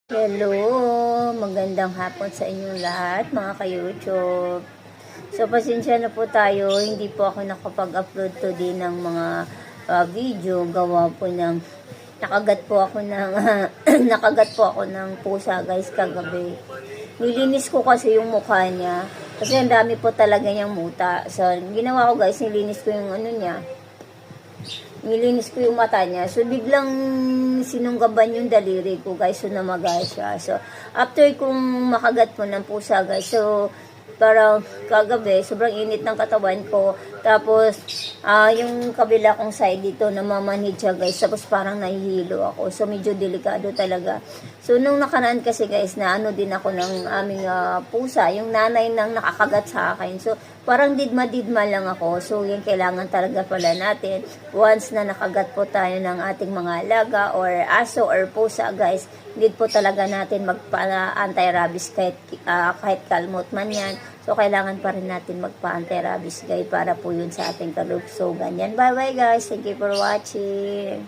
Hello! Magandang hapon sa inyong lahat mga ka-YouTube. So, pasensya na po tayo. Hindi po ako nakapag-upload today ng mga video. Gawa po ng nakagat po ako ng nakagat po ako ng pusa guys kagabi. Nilinis ko kasi yung mukha niya. Kasi ang dami po talaga niyang muta. So, ginawa ko guys, nilinis ko yung niya. Nilinis ko yung mata niya. So, biglang sinunggaban yung daliri ko, guys. So, namaga siya. So, after kung makagat po ng pusa, guys. So, parang kagabi, sobrang init ng katawan ko. Tapos, yung kabila kong side dito, namamanhid siya, guys. Tapos, parang nahihilo ako. So, medyo delikado talaga. So, nung nakaraan kasi, guys, na ano din ako ng aming pusa. Yung nanay nang nakakagat sa akin. So, parang didma-didma lang ako. So, yung kailangan talaga pala natin. Once na nakagat po tayo ng ating mga alaga or aso or pusa, guys, need po talaga natin magpa-anti-rabies kahit kalmot man yan. So, kailangan pa rin natin magpa-anti-rabies, guys, para po yun sa ating kalugsogan. Yan, bye-bye, guys. Thank you for watching.